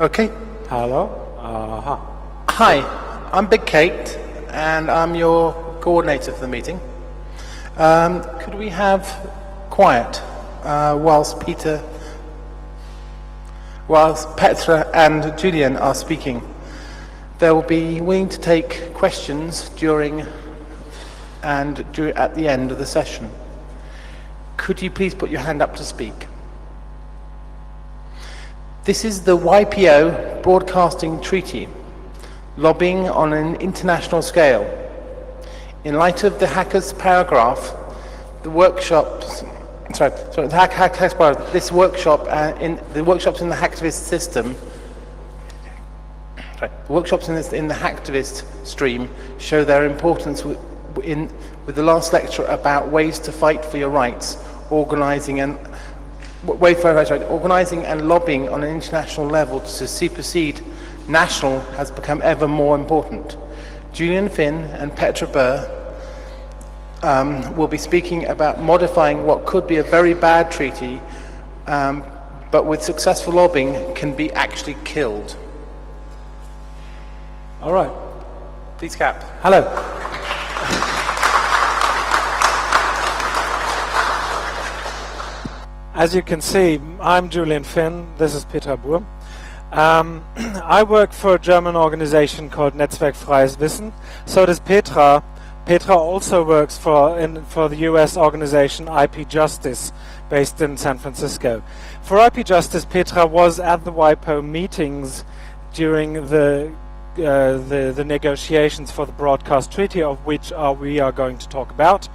Okay. Hello. Hi, I'm Big Kate, and I'm your coordinator for the meeting. Could we have quiet whilst Petra and Julian are speaking? They will be willing to take questions during at the end of the session. Could you please put your hand up to speak? This is the WIPO Broadcasting Treaty, lobbying on an international scale. In light of the hackers paragraph, the workshops in the hacktivist system, the workshops in the hacktivist stream show their importance with the last lecture about ways to fight for your rights, organising and lobbying on an international level to supersede national has become ever more important. Julian Finn and Petra Burr will be speaking about modifying what could be a very bad treaty, but with successful lobbying can be actually killed. All right. Please clap. Hello. As you can see, I'm Julian Finn. This is Petra Burr. I work for a German organization called Netzwerk Freies Wissen. So does Petra. Petra also works for the US organization IP Justice, based in San Francisco. For IP Justice, Petra was at the WIPO meetings during the negotiations for the broadcast treaty, of which we are going to talk about.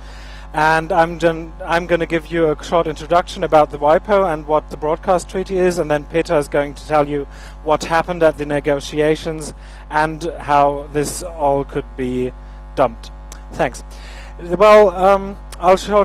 And I'm going to give you a short introduction about the WIPO and what the broadcast treaty is, and then Petra is going to tell you what happened at the negotiations and how this all could be dumped. Thanks. Well, going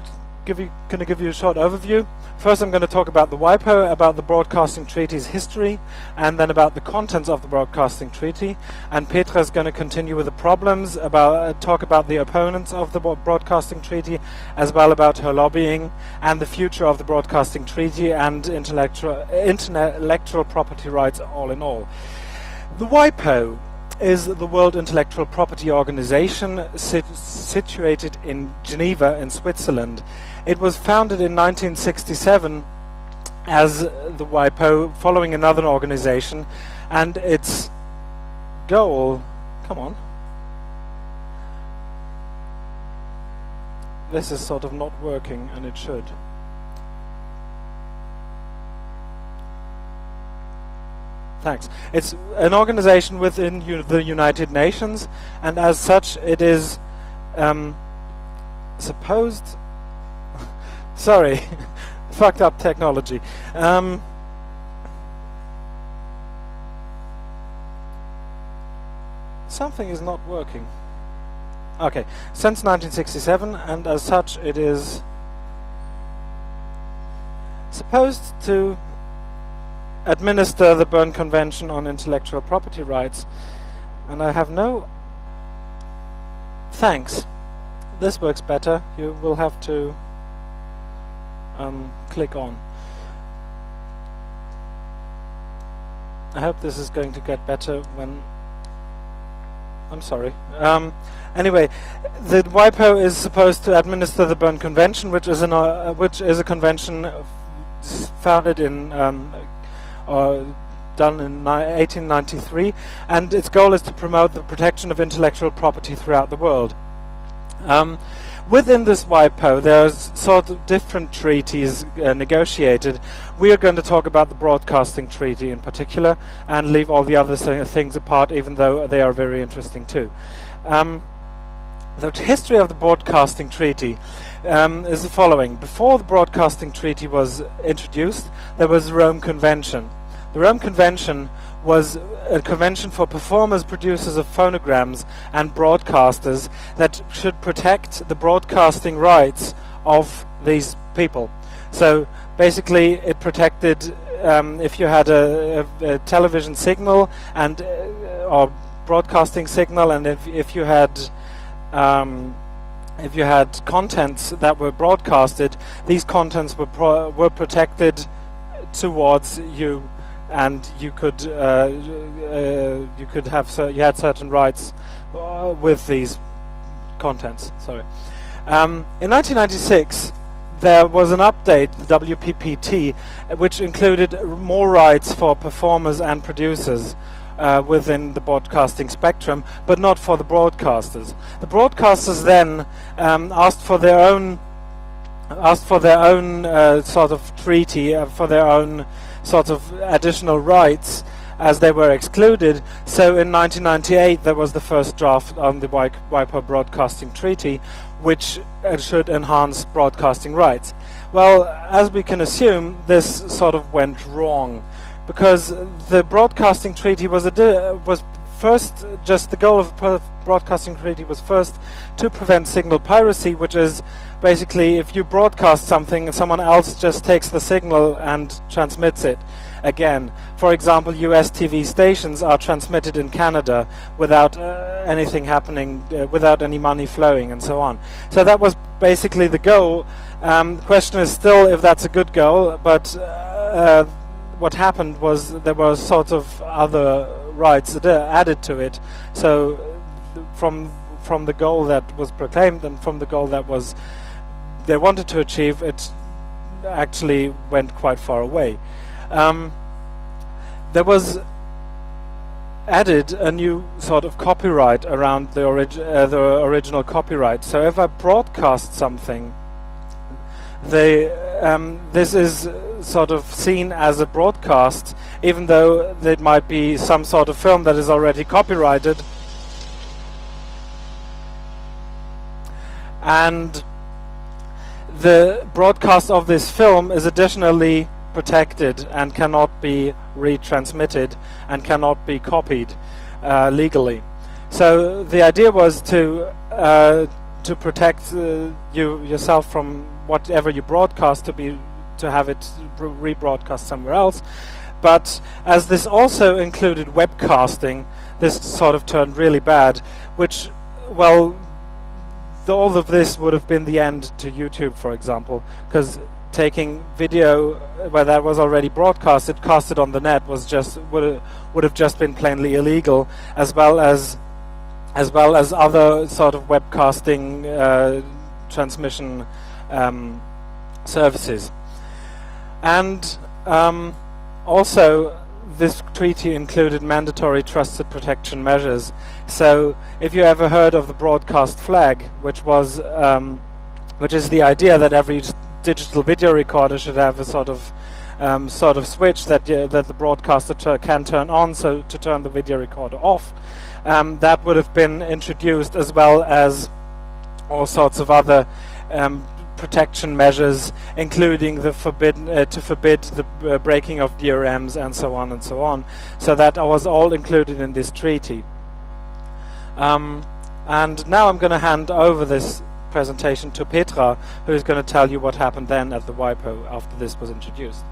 to give you a short overview. First, I'm going to talk about the WIPO, about the Broadcasting Treaty's history, and then about the contents of the Broadcasting Treaty. And Petra is going to continue with the problems, talk about the opponents of the Broadcasting Treaty, as well about her lobbying, and the future of the Broadcasting Treaty and intellectual property rights all in all. The WIPO is the World Intellectual Property Organization situated in Geneva in Switzerland. It was founded in 1967 as the WIPO, following another organization, and its goal, come on, this is sort of not working, and it should. Thanks. It's an organization within the United Nations, and as such it is supposed... Sorry, fucked up technology. Something is not working. Okay, since 1967, and as such it is supposed to administer the Berne Convention on Intellectual Property Rights, and I have no... Thanks. This works better. You will have to click on. I hope this is going to get better when... I'm sorry. Anyway, the WIPO is supposed to administer the Berne Convention, which is a convention founded in done in 1893, and its goal is to promote the protection of intellectual property throughout the world. Within this WIPO, there's sort of different treaties negotiated. We are going to talk about the Broadcasting Treaty in particular, and leave all the other things apart, even though they are very interesting too. The history of the Broadcasting Treaty is the following. Before the Broadcasting Treaty was introduced, there was the Rome Convention. The Rome Convention was a convention for performers, producers of phonograms and broadcasters that should protect the broadcasting rights of these people. So basically it protected if you had a television signal and or broadcasting signal, and if you had contents that were broadcasted, these contents were protected towards you and you had certain rights with these contents. Sorry. In 1996, there was an update, the WPPT, which included more rights for performers and producers within the broadcasting spectrum, but not for the broadcasters. The broadcasters then asked for their own sort of treaty, for their own sort of additional rights, as they were excluded. So in 1998 there was the first draft on the WIPO Broadcasting Treaty, which should enhance broadcasting rights. Well, as we can assume, this sort of went wrong, because the Broadcasting Treaty was first, just the goal of the Broadcasting Treaty was first to prevent signal piracy, which is basically if you broadcast something and someone else just takes the signal and transmits it again. For example, US TV stations are transmitted in Canada without anything happening, without any money flowing and so on. So that was basically the goal. The question is still if that's a good goal, but what happened was there were sort of other rights added to it. So from the goal that was proclaimed and from the goal that was they wanted to achieve, it actually went quite far away. There was added a new sort of copyright around the original copyright. So if I broadcast something, this is sort of seen as a broadcast, even though there might be some sort of film that is already copyrighted. And the broadcast of this film is additionally protected and cannot be retransmitted and cannot be copied legally. So the idea was to protect yourself from whatever you broadcast to have it rebroadcast somewhere else. But as this also included webcasting, this sort of turned really bad, which, well, all of this would have been the end to YouTube, for example, because taking video where that was already broadcasted, casted on the net, was just would have just been plainly illegal, as well as other sort of webcasting transmission services. And also this treaty included mandatory trusted protection measures. So if you ever heard of the broadcast flag, which is the idea that every digital video recorder should have a sort of switch that the broadcaster can turn on, so to turn the video recorder off, that would have been introduced, as well as all sorts of other protection measures, including the to forbid the breaking of DRMs and so on and so on. So that was all included in this treaty. And now I'm going to hand over this presentation to Petra, who is going to tell you what happened then at the WIPO after this was introduced.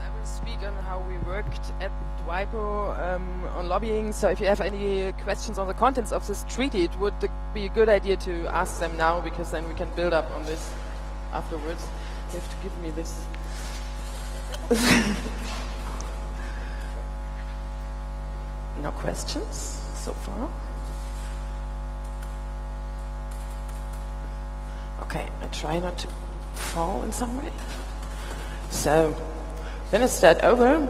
I will speak on how we worked at WIPO on lobbying. So if you have any questions on the contents of this treaty, it would be a good idea to ask them now, because then we can build up on this afterwards. You have to give me this. No questions so far? Okay, I try not to fall in some way. So, then I start over.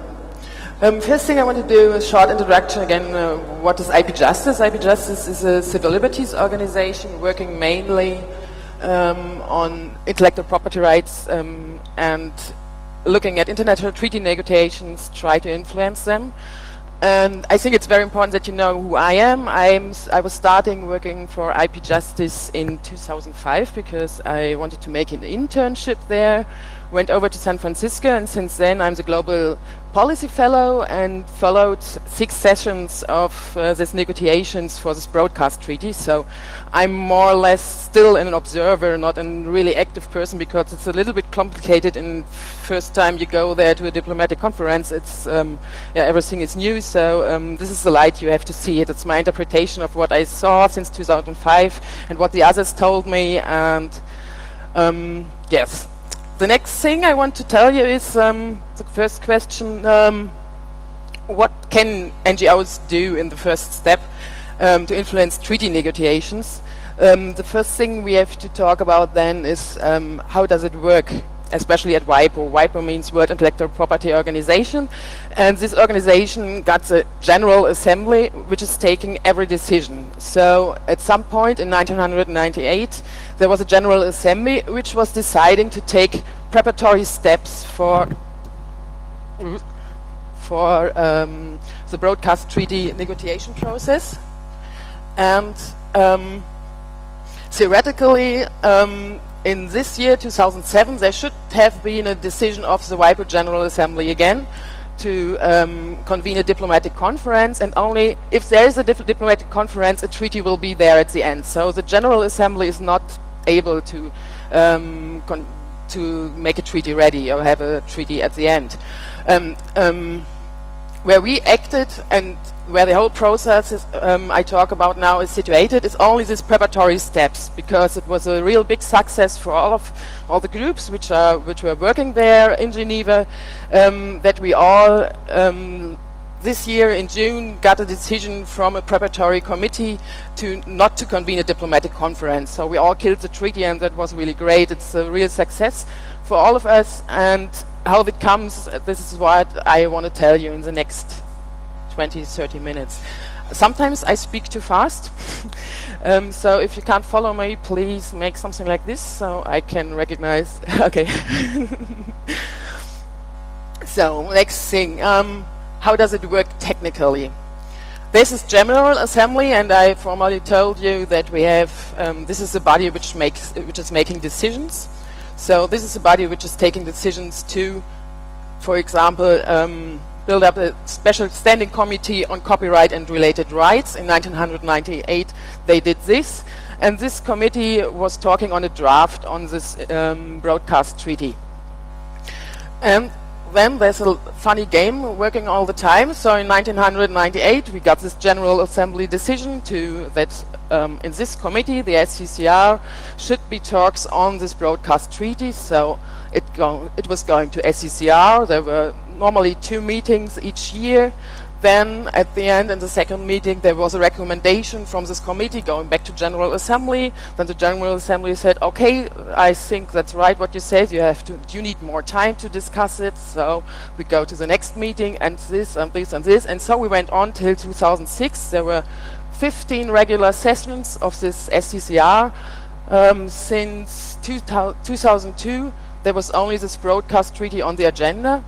First thing I want to do is a short introduction again. What is IP Justice? IP Justice is a civil liberties organization working mainly on intellectual property rights and looking at international treaty negotiations, try to influence them. And I think it's very important that you know who I am. I was starting working for IP Justice in 2005 because I wanted to make an internship there. Went over to San Francisco, and since then I'm the Global Policy Fellow and followed 6 sessions of these negotiations for this broadcast treaty. So I'm more or less still an observer, not a really active person, because it's a little bit complicated. And first time you go there to a diplomatic conference, it's everything is new. So this is the light you have to see it. It's my interpretation of what I saw since 2005 and what the others told me. And yes. the next thing I want to tell you is the first question, what can NGOs do in the first step to influence treaty negotiations? The first thing we have to talk about then is how does it work, especially at WIPO. WIPO means World Intellectual Property Organization, and this organization got a General Assembly which is taking every decision. So at some point in 1998 there was a General Assembly which was deciding to take preparatory steps for the broadcast treaty negotiation process. And theoretically, in this year, 2007, there should have been a decision of the WIPO General Assembly again to convene a diplomatic conference, and only if there is a diplomatic conference, a treaty will be there at the end. So the General Assembly is not able to make a treaty ready or have a treaty at the end. Where we acted and where the whole process is, I talk about now is situated is only these preparatory steps, because it was a real big success for all the groups which were working there in Geneva, that we all this year in June got a decision from a preparatory committee to not to convene a diplomatic conference. So we all killed the treaty, and that was really great. It's a real success for all of us, and how it comes, this is what I want to tell you in the next 20-30 minutes. Sometimes I speak too fast, so if you can't follow me, please make something like this so I can recognize. Okay. So next thing, how does it work technically? This is General Assembly, and I formally told you that we have this is a body which is making decisions. So this is a body which is taking decisions to, for example, build up a special standing committee on copyright and related rights. In 1998 they did this, and this committee was talking on a draft on this broadcast treaty. And then there's a funny game working all the time. So in 1998 we got this General Assembly decision to that in this committee, the SCCR, should be talks on this broadcast treaty. So it was going to SCCR. There were normally 2 meetings each year. Then at the end, in the second meeting, there was a recommendation from this committee going back to General Assembly. Then the General Assembly said, okay, I think that's right what you said. You need more time to discuss it. So we go to the next meeting, and this and this and this. And so we went on till 2006. There were 15 regular sessions of this SCCR. Since 2002, there was only this broadcast treaty on the agenda.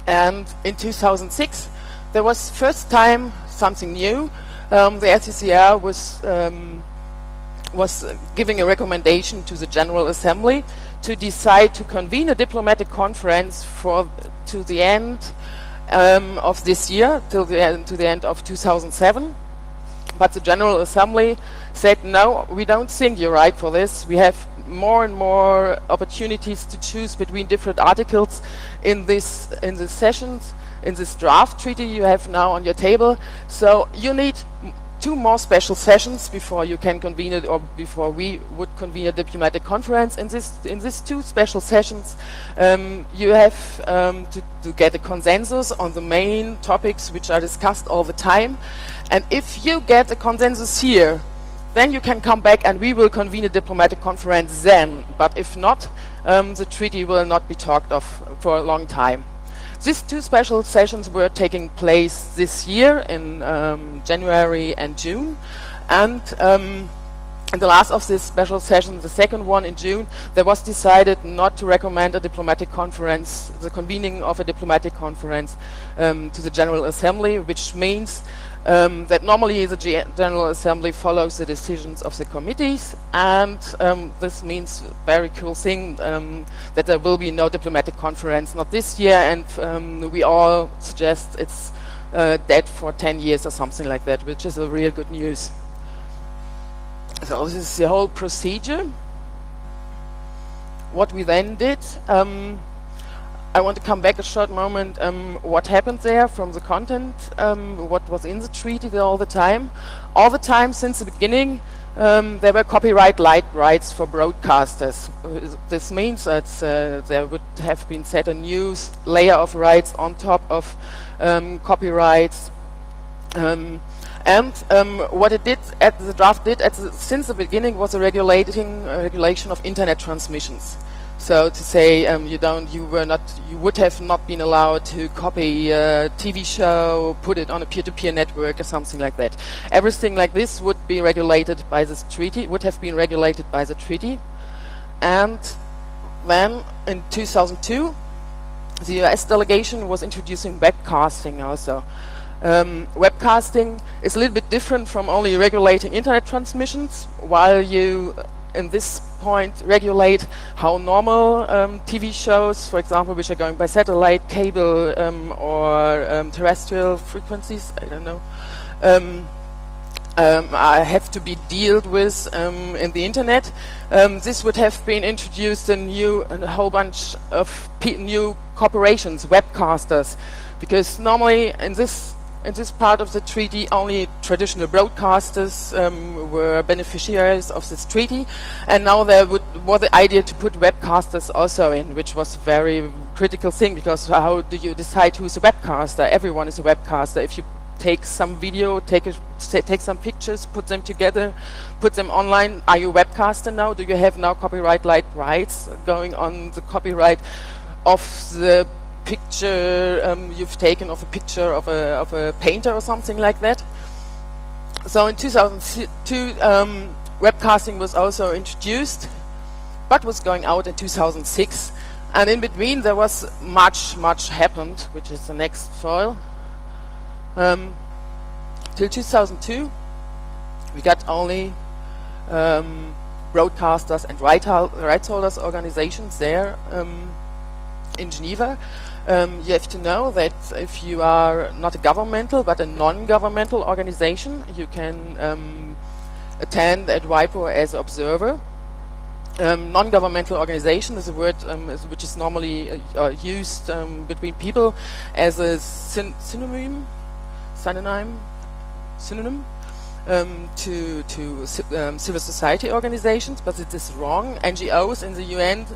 And in 2006, there was first time something new. The SCCR was giving a recommendation to the General Assembly to decide to convene a diplomatic conference to the end of this year, to the end of 2007. But the General Assembly said, no, we don't think you're right for this. We have more and more opportunities to choose between different articles in the sessions. In this draft treaty you have now on your table, so you need 2 more special sessions before you can convene it, or before we would convene a diplomatic conference. In these 2 special sessions, you have to get a consensus on the main topics which are discussed all the time. And if you get a consensus here, then you can come back and we will convene a diplomatic conference then. But if not, the treaty will not be talked of for a long time. These 2 special sessions were taking place this year in January and June, and in the last of this special session, the second one in June, there was decided not to recommend a diplomatic conference, the convening of a diplomatic conference to the General Assembly, which means that normally the General Assembly follows the decisions of the committees, and this means very cool thing that there will be no diplomatic conference, not this year, and we all suggest it's dead for 10 years or something like that, which is a real good news. So this is the whole procedure. What we then did, I want to come back a short moment, what happened there from the content, what was in the treaty all the time. All the time since the beginning, there were copyright rights for broadcasters. This means that there would have been set a new layer of rights on top of copyrights. What it did, the draft did since the beginning, was a regulation of internet transmissions. So to say, you would have not been allowed to copy a TV show, put it on a peer-to-peer network or something like that. Everything like this would be regulated by this treaty, would have been regulated by the treaty. And then in 2002, the US delegation was introducing webcasting also. Webcasting is a little bit different from only regulating internet transmissions, while you in this point regulate how normal TV shows, for example, which are going by satellite, cable, or terrestrial frequencies, I don't know, have to be dealt with in the internet. This would have been introduced in a whole bunch of new corporations, webcasters, because normally in this part of the treaty, only traditional broadcasters were beneficiaries of this treaty, and now there was the idea to put webcasters also in, which was a very critical thing, because how do you decide who's a webcaster? Everyone is a webcaster. If you take some video, take some pictures, put them together, put them online, are you a webcaster now? Do you have now copyright rights going on the copyright of the picture you've taken of a picture of a painter or something like that? So in 2002 webcasting was also introduced, but was going out in 2006, and in between there was much happened, which is the next file. Till 2002 we got only broadcasters and rights holders organizations there in Geneva. You have to know that if you are not a governmental but a non-governmental organization, you can attend at WIPO as observer. Non-governmental organization is a word which is normally used between people as a synonym to civil society organizations, but it is wrong. NGOs in the UN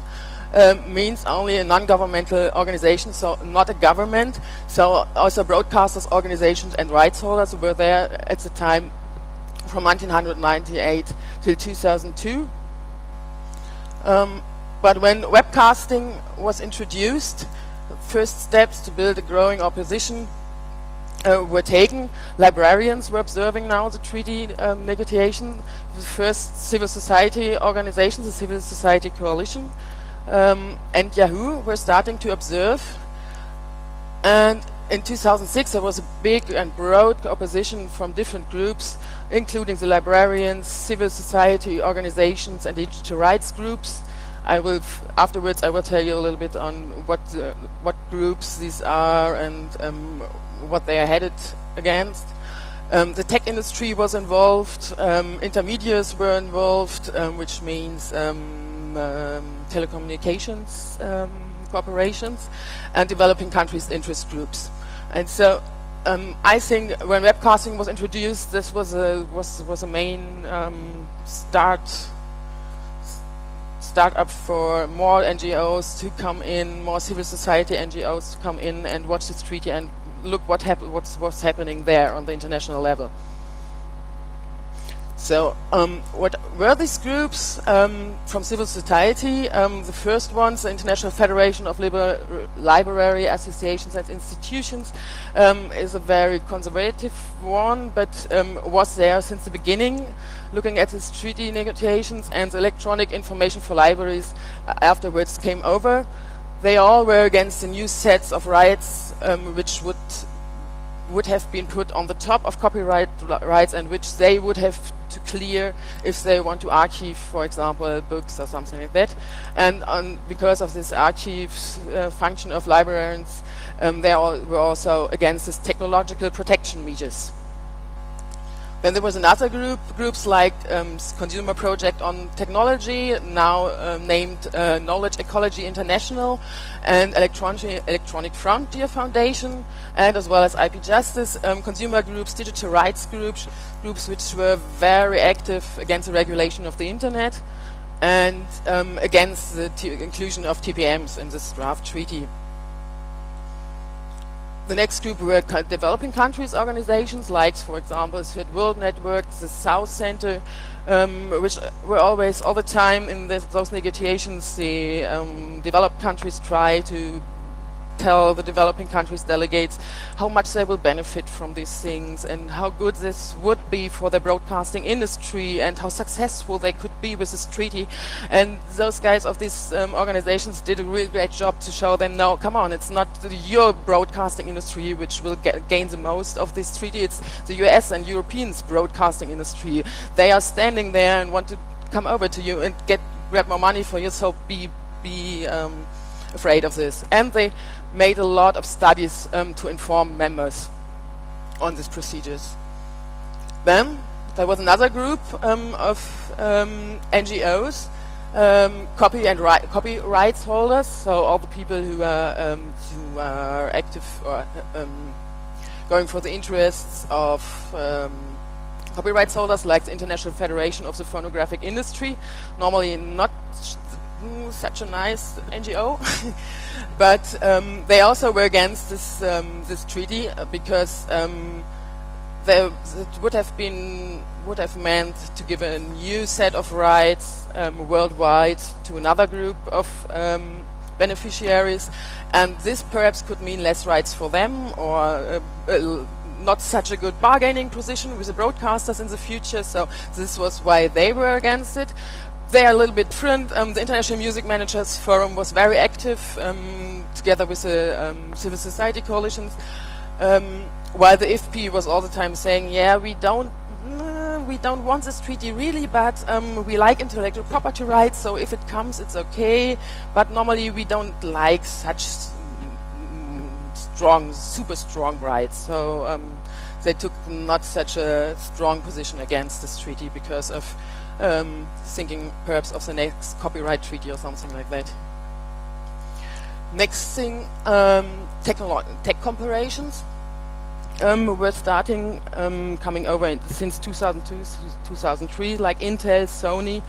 means only a non-governmental organization, so not a government. So also broadcasters, organizations and rights holders were there at the time from 1998 till 2002. But when webcasting was introduced, first steps to build a growing opposition were taken. Librarians were observing now the treaty negotiation. The first civil society organizations, the Civil Society Coalition, and Yahoo were starting to observe. And in 2006 there was a big and broad opposition from different groups, including the librarians, civil society organizations and digital rights groups. Afterwards I will tell you a little bit on what groups these are and what they are headed against. The tech industry was involved, intermediaries were involved, which means telecommunications corporations, and developing countries' interest groups. And so I think when webcasting was introduced, this was a main start up for more NGOs to come in, more civil society NGOs to come in and watch this treaty and look what's happening there on the international level. So what were these groups from civil society? The first ones, the International Federation of Library Associations and Institutions, is a very conservative one, but was there since the beginning, looking at these treaty negotiations, and the Electronic Information for Libraries afterwards came over. They all were against the new sets of rights which would have been put on the top of copyright rights, and which they would have to clear if they want to archive, for example, books or something like that. And because of this archive function of librarians, they were also against this technological protection measures. Then there was another groups like Consumer Project on Technology, now named Knowledge Ecology International, and Electronic Frontier Foundation, and as well as IP Justice, consumer groups, digital rights groups which were very active against the regulation of the internet and against the inclusion of TPMs in this draft treaty. The next group were developing countries organizations, like, for example, Third World Network, the South Center, which were always, all the time in those negotiations, the developed countries try to tell the developing countries delegates how much they will benefit from these things and how good this would be for the broadcasting industry and how successful they could be with this treaty. And those guys of these organizations did a really great job to show them, no, come on, it's not your broadcasting industry which will gain the most of this treaty, it's the US and Europeans broadcasting industry. They are standing there and want to come over to you and grab more money for you, so be afraid of this. And they made a lot of studies to inform members on these procedures. Then there was another group of NGOs, copyrights holders, so all the people who are active or going for the interests of copyrights holders, like the International Federation of the Phonographic Industry, normally not such a nice NGO, but they also were against this treaty because it would have meant to give a new set of rights worldwide to another group of beneficiaries, and this perhaps could mean less rights for them or not such a good bargaining position with the broadcasters in the future. So this was why they were against it. They are a little bit different. The International Music Managers Forum was very active together with the civil society coalitions, while the IFP was all the time saying, yeah, we don't want this treaty really, but we like intellectual property rights, so if it comes, it's okay, but normally we don't like such super strong rights. So they took not such a strong position against this treaty because of thinking perhaps of the next copyright treaty or something like that. Next thing, tech corporations were starting, coming over since 2002, 2003, like Intel, Sony,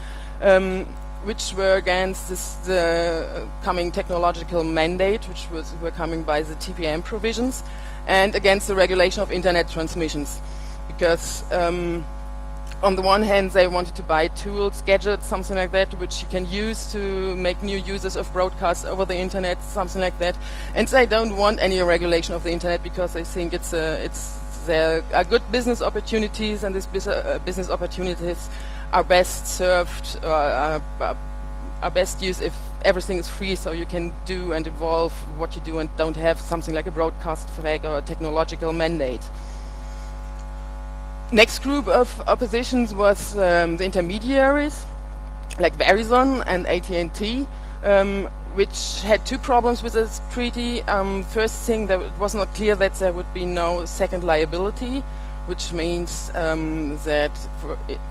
which were against the coming technological mandate, which were coming by the TPM provisions, and against the regulation of internet transmissions, because on the one hand, they wanted to buy tools, gadgets, something like that, which you can use to make new uses of broadcasts over the internet, something like that. And they don't want any regulation of the internet because they think there are good business opportunities, and these business opportunities are best served, are best used if everything is free, so you can do and evolve what you do and don't have something like a broadcast flag or a technological mandate. Next group of oppositions was the intermediaries, like Verizon and AT&T, which had two problems with this treaty. First thing, that it was not clear that there would be no second liability, which means that,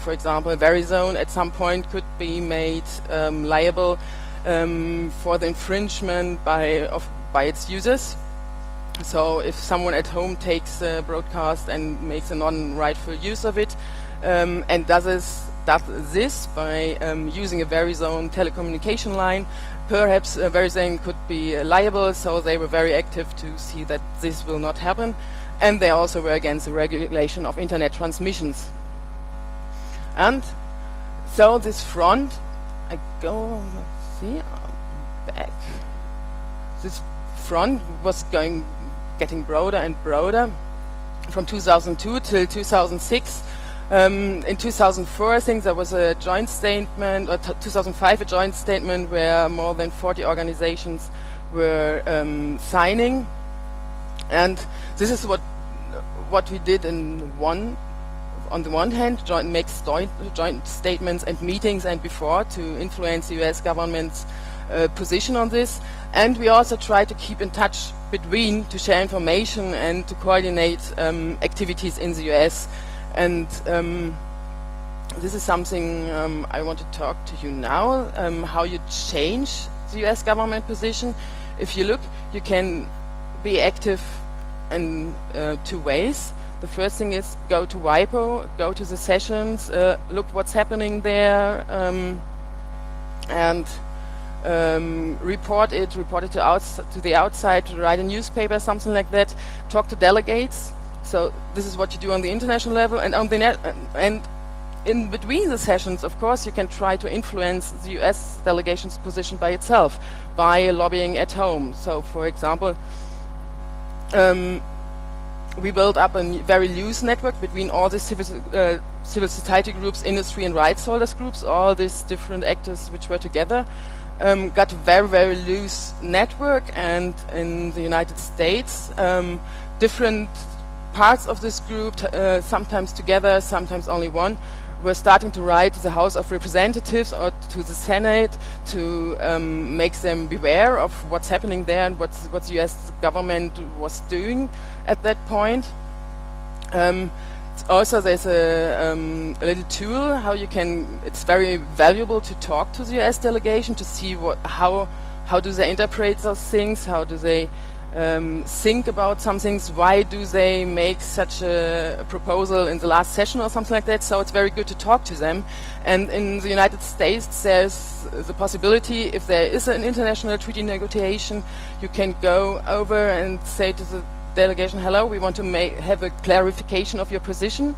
for example, Verizon at some point could be made liable for the infringement by its users. So if someone at home takes a broadcast and makes a non-rightful use of it, and does this by using a Verizon telecommunication line, perhaps Verizon could be liable, so they were very active to see that this will not happen. And they also were against the regulation of internet transmissions. And so this front, back. This front was getting broader and broader from 2002 till 2006. In 2004, I think there was a joint statement, or 2005, a joint statement where more than 40 organizations were signing. And this is what we did on the one hand, make joint statements and meetings and before to influence the US government's position on this. And we also try to keep in touch to share information and to coordinate activities in the US And this is something I want to talk to you now, how you change the US government position. If you look, you can be active in 2 ways. The first thing is go to WIPO, go to the sessions, look what's happening there, and report it to the outside, write a newspaper, something like that, talk to delegates. So this is what you do on the international level, and on the and in between the sessions, of course, you can try to influence the US delegation's position by itself, by lobbying at home. So, for example, we built up a very loose network between all the civil society groups, industry and rights holders groups, all these different actors which were together. Got a very, very loose network, and in the United States, different parts of this group, sometimes together, sometimes only one, were starting to write to the House of Representatives or to the Senate to make them beware of what's happening there and what the US government was doing at that point. Also, there's a little tool how you can. It's very valuable to talk to the US delegation to see how do they interpret those things, how do they think about some things, why do they make such a proposal in the last session or something like that. So it's very good to talk to them. And in the United States, there's the possibility, if there is an international treaty negotiation, you can go over and say to the delegation, hello, we want to have a clarification of your position.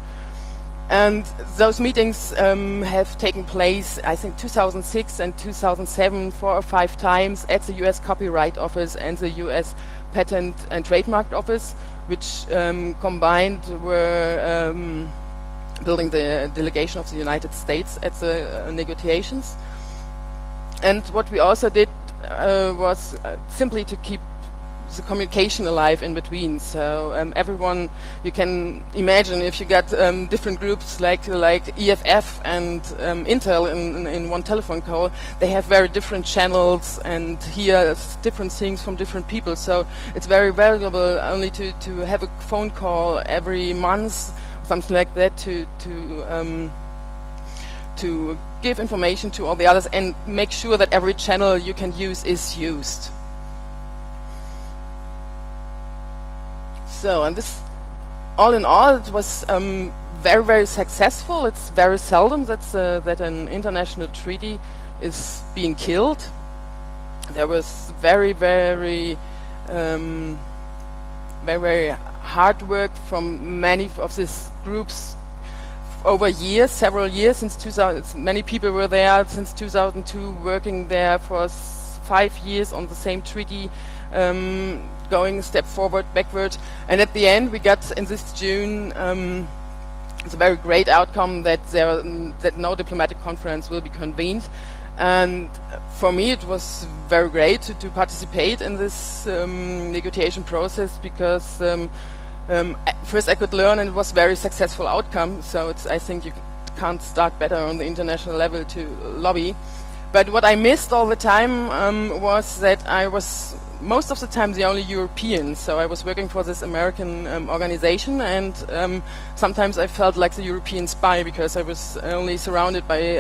And those meetings have taken place, I think, 2006 and 2007, 4 or 5 times at the US Copyright Office and the US Patent and Trademark Office, which combined were building the delegation of the United States at the negotiations. And what we also did was simply to keep the communication alive in between. So everyone, you can imagine if you got different groups like EFF and Intel in one telephone call, they have very different channels and hear different things from different people. So it's very valuable only to have a phone call every month, something like that, to give information to all the others and make sure that every channel you can use is used. So, and this, all in all, it was very, very successful. It's very seldom that an international treaty is being killed. There was very, very hard work from many of these groups over years, several years, since 2000. Many people were there since 2002, working there for 5 years on the same treaty, going a step forward, backward, and at the end we got in this June it's a very great outcome that no diplomatic conference will be convened. And for me it was very great to participate in this negotiation process, because first I could learn, and it was a very successful outcome. So I think you can't start better on the international level to lobby. But what I missed all the time was that I was most of the time the only European. So I was working for this American organization, and sometimes I felt like the European spy, because I was only surrounded by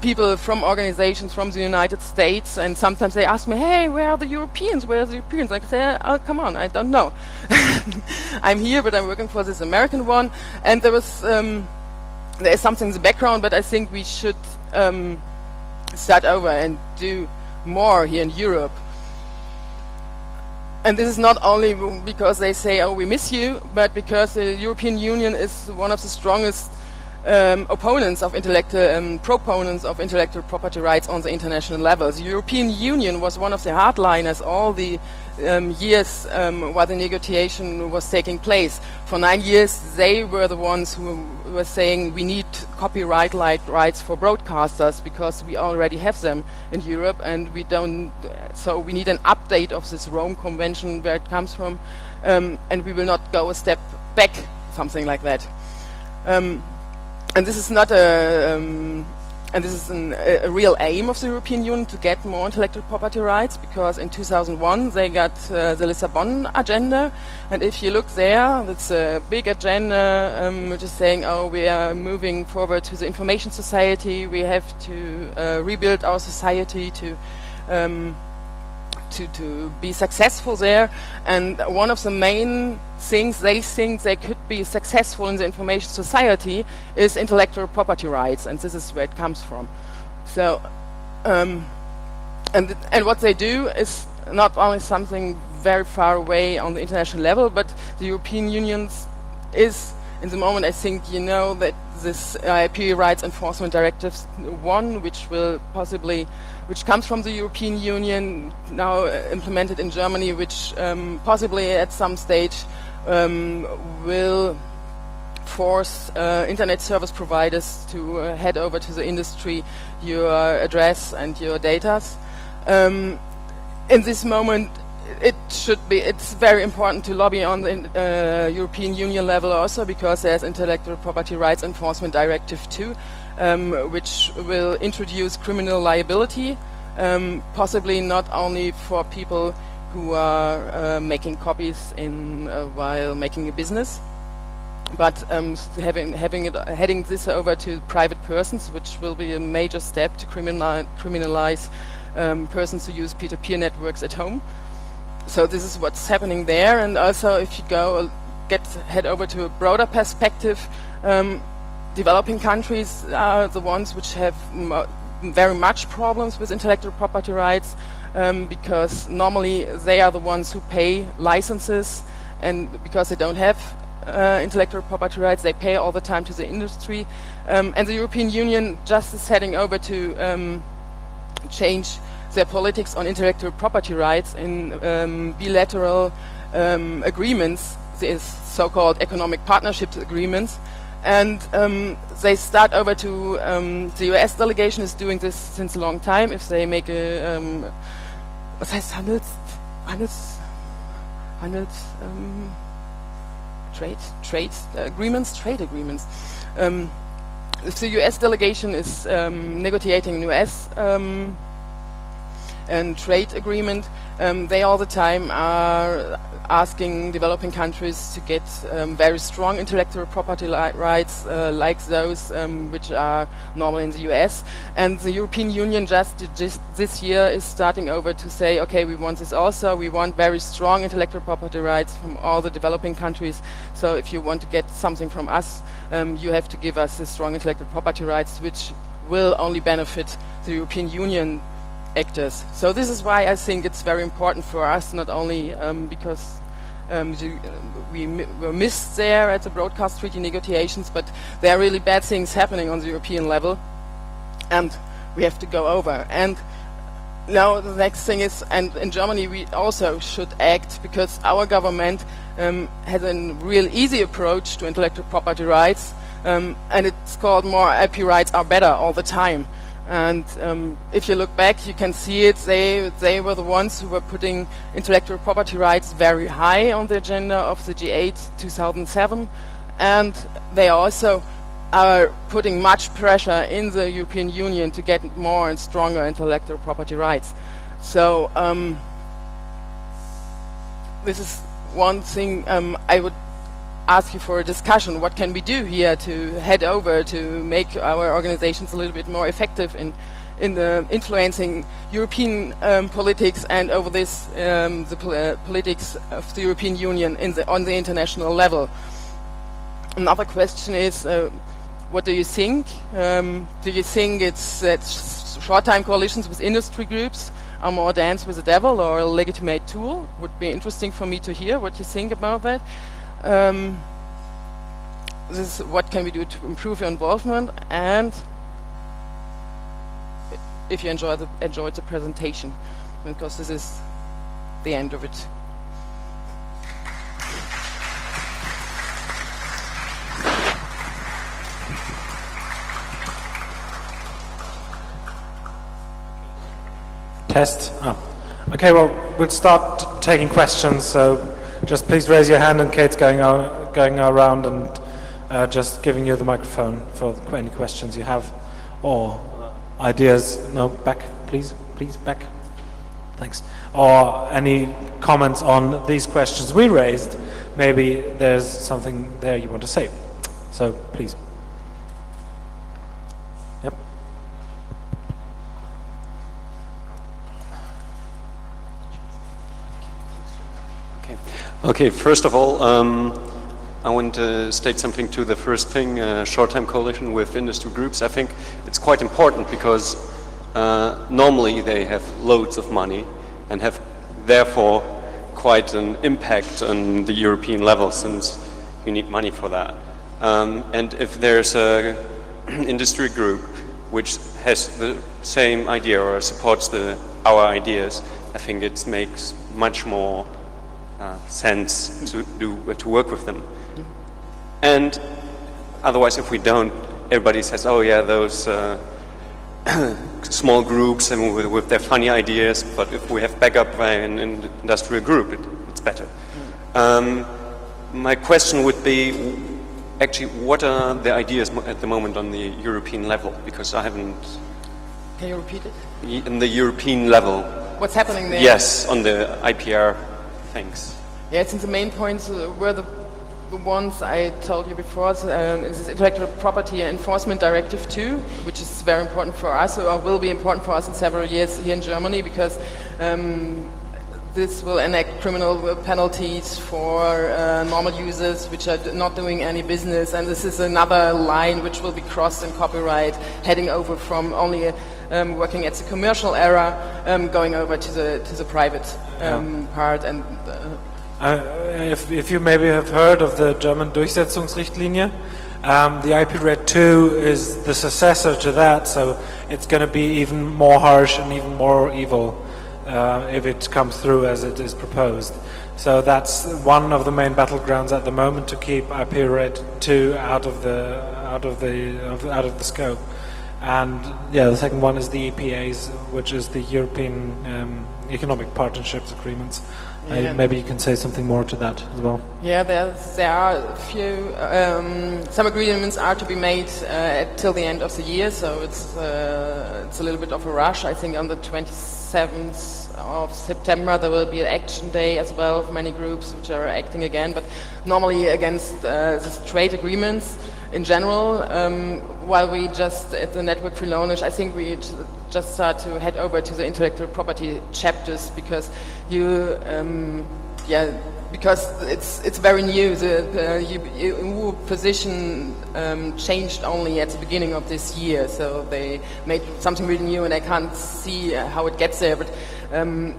people from organizations from the United States, and sometimes they ask me, hey, where are the Europeans? Where are the Europeans? I say, oh, come on, I don't know. I'm here, but I'm working for this American one. And there is something in the background, but I think we should start over and do more here in Europe. And this is not only because they say, oh, we miss you, but because the European Union is one of the strongest proponents of intellectual property rights on the international level. The European Union was one of the hardliners all the years while the negotiation was taking place. For 9 years, they were the ones who were saying we need copyright rights for broadcasters, because we already have them in Europe, and we don't. So we need an update of this Rome Convention, where it comes from, and we will not go a step back, something like that. And this is not a and this is a real aim of the European Union to get more intellectual property rights, because in 2001 they got the Lisbon agenda, and if you look there, it's a big agenda which is saying, oh, we are moving forward to the information society, we have to rebuild our society to be successful there. And one of the main things they think they could be successful in the information society is intellectual property rights, and this is where it comes from. So, and what they do is not only something very far away on the international level, but the European Union is, in the moment, I think you know that this IP Rights Enforcement Directive 1, which comes from the European Union, now implemented in Germany, which possibly at some stage will force internet service providers to head over to the industry your address and your data. In this moment, it's very important to lobby on the European Union level also, because there's Intellectual Property Rights Enforcement Directive 2, which will introduce criminal liability, possibly not only for people who are making copies while making a business, but heading this over to private persons, which will be a major step to criminalize persons who use peer-to-peer networks at home. So this is what's happening there. And also, if you head over to a broader perspective, developing countries are the ones which have very much problems with intellectual property rights, because normally they are the ones who pay licenses, and because they don't have intellectual property rights, they pay all the time to the industry. And the European Union just is heading over to change their politics on intellectual property rights in bilateral agreements, these so-called economic partnerships agreements. And they start over to the US delegation is doing this since a long time. If they make a trade agreements. If the US delegation is negotiating US and trade agreement, they all the time are asking developing countries to get very strong intellectual property rights like those which are normal in the US. And the European Union just this year is starting over to say, okay, we want this also. We want very strong intellectual property rights from all the developing countries. So if you want to get something from us, you have to give us the strong intellectual property rights, which will only benefit the European Union actors. So this is why I think it's very important for us, not only because we were missed there at the broadcast treaty negotiations, but there are really bad things happening on the European level, and we have to go over. And now the next thing is, and in Germany we also should act, because our government has a real easy approach to intellectual property rights, and it's called more IP rights are better all the time. And if you look back, you can see it. They were the ones who were putting intellectual property rights very high on the agenda of the G8 2007, and they also are putting much pressure in the European Union to get more and stronger intellectual property rights. So this is one thing I would ask you for a discussion. What can we do here to head over to make our organizations a little bit more effective in influencing European politics, and over this the politics of the European Union on the international level? Another question is, what do you think? Do you think it's that short-time coalitions with industry groups are more dance with the devil or a legitimate tool? Would be interesting for me to hear what you think about that. This is what can we do to improve your involvement, and if you enjoyed the presentation, because this is the end of it. Test. Oh. Okay, well, we'll start taking questions, so just please raise your hand, and Kate's going around and just giving you the microphone for any questions you have, or ideas. No, back, please, back. Thanks. Or any comments on these questions we raised. Maybe there's something there you want to say. So please. Yep. Okay. First of all, I want to state something to the first thing, short-term coalition with industry groups. I think it's quite important because normally they have loads of money and have therefore quite an impact on the European level, since you need money for that. And if there's a industry group which has the same idea or supports our ideas, I think it makes much more sense to work with them. And otherwise, if we don't, everybody says, "Oh yeah, those small groups and with their funny ideas." But if we have backup by an industrial group, it's better. My question would be, actually, what are the ideas at the moment on the European level? Because I haven't. Can you repeat it? In the European level. What's happening there? Yes, on the IPR things. Yeah, since the main points were the ones I told you before, is Intellectual Property Enforcement Directive 2, which is very important for us, or will be important for us in several years here in Germany, because this will enact criminal penalties for normal users which are not doing any business, and this is another line which will be crossed in copyright, heading over from only working at the commercial era, going over to the private part. And if you maybe have heard of the German Durchsetzungsrichtlinie, the IP-RED 2 is the successor to that, so it's going to be even more harsh and even more evil if it comes through as it is proposed. So that's one of the main battlegrounds at the moment, to keep IP-RED 2 out of the scope. And yeah, the second one is the EPAs, which is the European Economic Partnerships Agreements. Yeah. Maybe you can say something more to that as well. Yeah, there are a few. Some agreements are to be made till the end of the year, so it's a little bit of a rush. I think on the 27th of September there will be an action day as well of many groups which are acting again, but normally against these trade agreements in general. While we just at the Network Free Loanish, I think we just start to head over to the intellectual property chapters, because because it's very new. The EU position changed only at the beginning of this year, so they made something really new, and I can't see how it gets there. But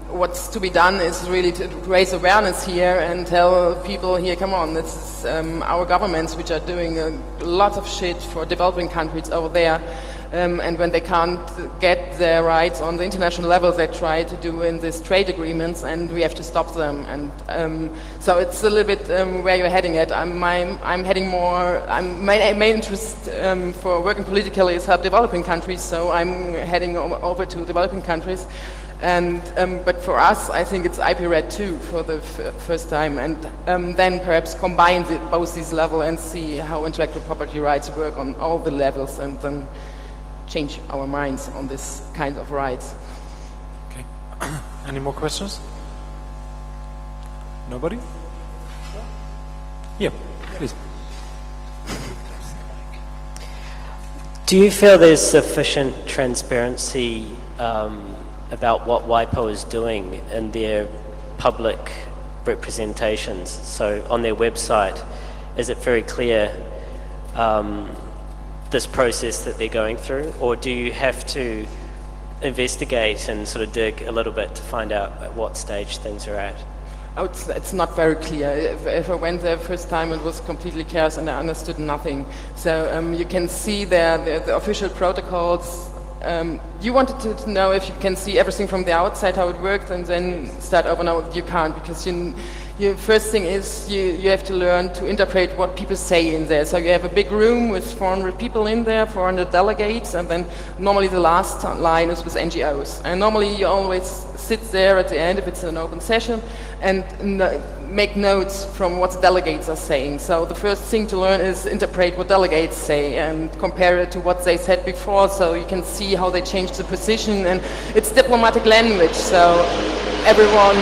what's to be done is really to raise awareness here and tell people here, come on, this is our governments which are doing a lot of shit for developing countries over there. And when they can't get their rights on the international level, they try to do in these trade agreements, and we have to stop them. And so it's a little bit where you're heading at. I'm heading more. My main interest for working politically is help developing countries. So I'm heading over to developing countries. And but for us, I think it's IP-RED 2 for the first time, and then perhaps combine both these levels and see how intellectual property rights work on all the levels, and then change our minds on this kind of rights. Okay. Any more questions? Nobody? Yeah, please. Do you feel there's sufficient transparency about what WIPO is doing in their public representations? So on their website, is it very clear this process that they're going through, or do you have to investigate and sort of dig a little bit to find out at what stage things are at? Oh, it's not very clear. If I went there first time, it was completely chaos and I understood nothing. So you can see there the official protocols. You wanted to know if you can see everything from the outside, how it worked, and then start over. No, you can't, because First thing is you have to learn to interpret what people say in there. So you have a big room with 400 people in there, 400 delegates, and then normally the last line is with NGOs. And normally you always sit there at the end, if it's an open session, and make notes from what the delegates are saying. So the first thing to learn is interpret what delegates say and compare it to what they said before, so you can see how they changed the position. And it's diplomatic language, so everyone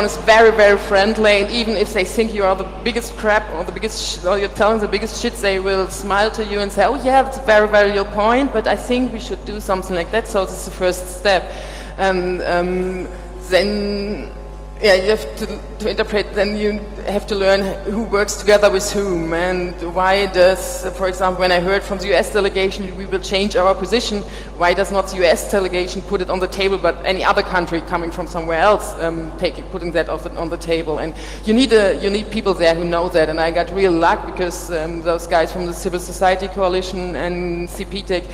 is very, very friendly, and even if they think you are the biggest crap or the biggest or you're telling the biggest shit, they will smile to you and say, oh yeah, that's a very, very real point, but I think we should do something like that. So this is the first step. And then you have to interpret, then you have to learn who works together with whom, and why does, for example, when I heard from the US delegation we will change our position, why does not the US delegation put it on the table, but any other country coming from somewhere else putting that on the table? And you need people there who know that, and I got real luck because those guys from the Civil Society Coalition and CPTEC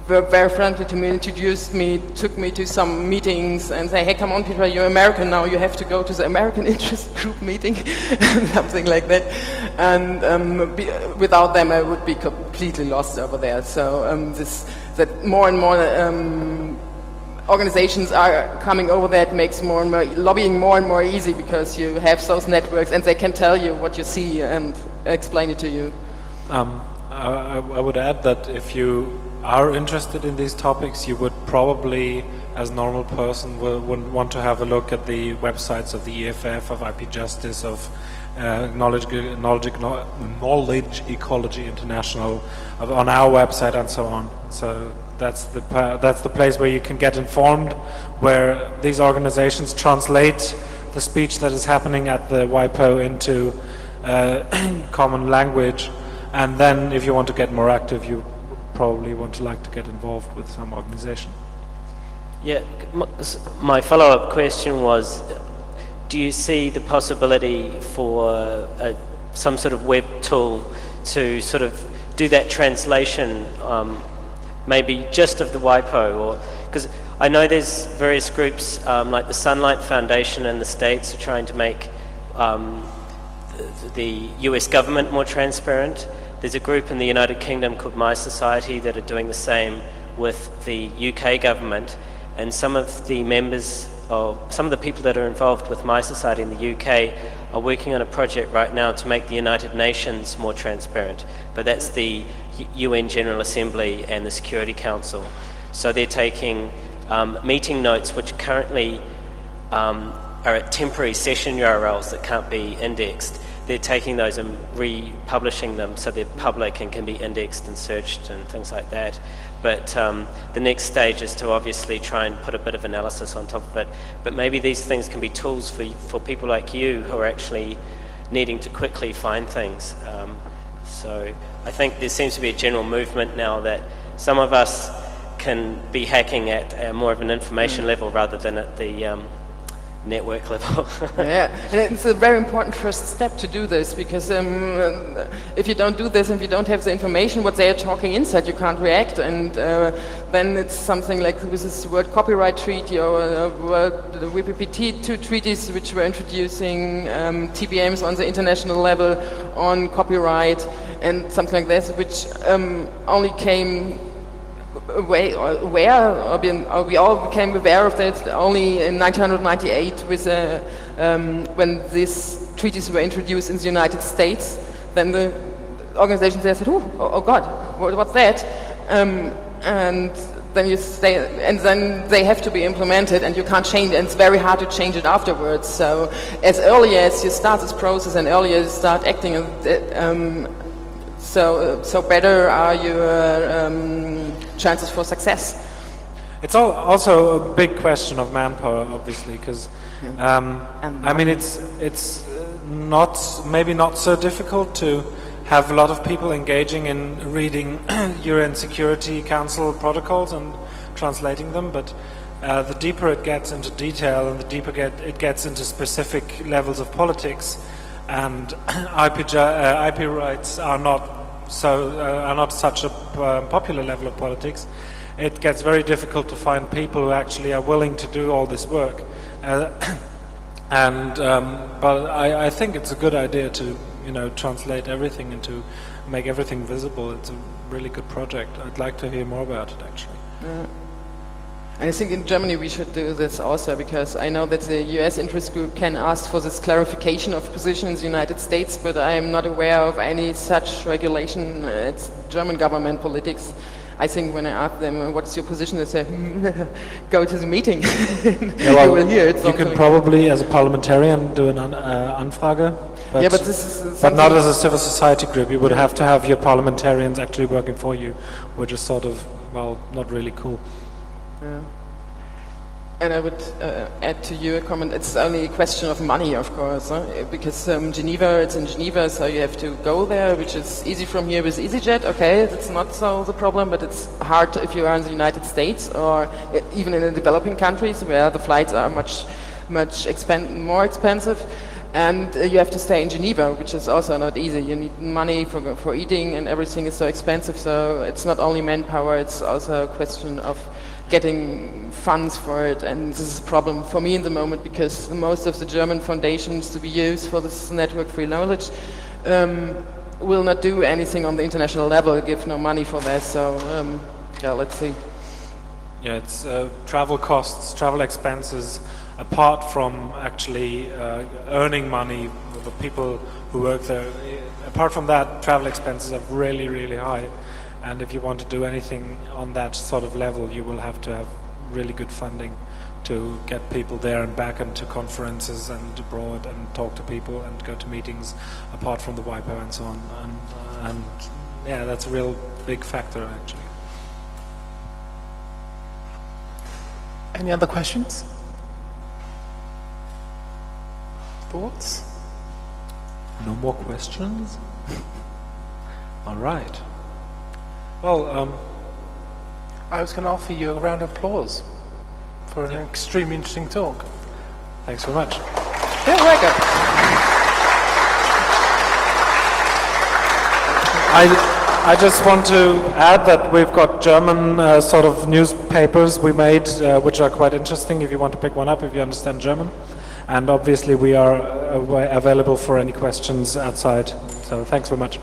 were very friendly to me, introduced me, took me to some meetings and say, hey, come on, Peter, you're American now, you have to go to the American interest group meeting, something like that. And without them, I would be completely lost over there. So that more and more organizations are coming over there, it makes more and more lobbying more and more easy because you have those networks and they can tell you what you see and explain it to you. I would add that if you are interested in these topics, you would probably, as a normal person, would want to have a look at the websites of the EFF, of IP Justice, of Knowledge Ecology International, on our website, and so on. So that's the place where you can get informed, where these organizations translate the speech that is happening at the WIPO into common language. And then, if you want to get more active, you probably want to get involved with some organization. Yeah, my follow-up question was, do you see the possibility for some sort of web tool to sort of do that translation, maybe just of the WIPO? Or because I know there's various groups like the Sunlight Foundation in the States are trying to make the US government more transparent. There's a group in the United Kingdom called My Society that are doing the same with the UK government, and some of the people that are involved with My Society in the UK are working on a project right now to make the United Nations more transparent, but that's the UN General Assembly and the Security Council. So they're taking meeting notes which currently are at temporary session URLs that can't be indexed. They're taking those and republishing them so they're public and can be indexed and searched and things like that. But the next stage is to obviously try and put a bit of analysis on top of it. But maybe these things can be tools for people like you who are actually needing to quickly find things. So I think there seems to be a general movement now that some of us can be hacking at more of an information level rather than at the network level. Yeah, and it's a very important first step to do this, because if you don't do this and if you don't have the information what they are talking inside, you can't react, and then it's something like with this World Copyright Treaty or the WIPO 2 treaties which were introducing TBMs on the international level on copyright and something like this, which only came we all became aware of that only in 1998 with when these treaties were introduced in the United States. Then the organizations there said, oh God, what's that? And then you stay, and then they have to be implemented, and you can't change, and it's very hard to change it afterwards. So as early as you start this process and earlier you start acting, so better are your chances for success. It's also a big question of manpower, obviously, because I mean it's maybe not so difficult to have a lot of people engaging in reading UN Security Council protocols and translating them, but the deeper it gets into detail and the deeper it gets into specific levels of politics, and IP rights are not such a popular level of politics, it gets very difficult to find people who actually are willing to do all this work. And but I think it's a good idea to translate everything into make everything visible. It's a really good project. I'd like to hear more about it actually. And I think in Germany we should do this also, because I know that the US interest group can ask for this clarification of position in the United States, but I am not aware of any such regulation. It's German government politics. I think when I ask them, what's your position, they say, go to the meeting. Yeah, well, you will hear it. You can probably, as a parliamentarian, do an Anfrage. But, yeah, but this is but not as a civil society group. You would have to have your parliamentarians actually working for you, which is sort of, well, not really cool. Yeah. And I would add to your comment, it's only a question of money, of course, because Geneva, it's in Geneva, so you have to go there, which is easy from here with EasyJet. Okay, that's not so the problem, but it's hard if you are in the United States or even in the developing countries where the flights are much more expensive. And you have to stay in Geneva, which is also not easy. You need money for eating, and everything is so expensive. So it's not only manpower, it's also a question of getting funds for it, and this is a problem for me in the moment, because most of the German foundations to be used for this network-free knowledge will not do anything on the international level, give no money for that, so yeah, let's see. Yeah, it's travel costs, travel expenses, apart from actually earning money for the people who work there. Apart from that, travel expenses are really, really high. And if you want to do anything on that sort of level, you will have to have really good funding to get people there and back and to conferences and abroad and talk to people and go to meetings apart from the WIPO and so on. And yeah, that's a real big factor actually. Any other questions? Thoughts? No more questions? All right. Well, I was going to offer you a round of applause for an extremely interesting talk. Thanks very much. You're welcome. I just want to add that we've got German sort of newspapers we made, which are quite interesting if you want to pick one up, if you understand German. And obviously we are available for any questions outside. So thanks very much.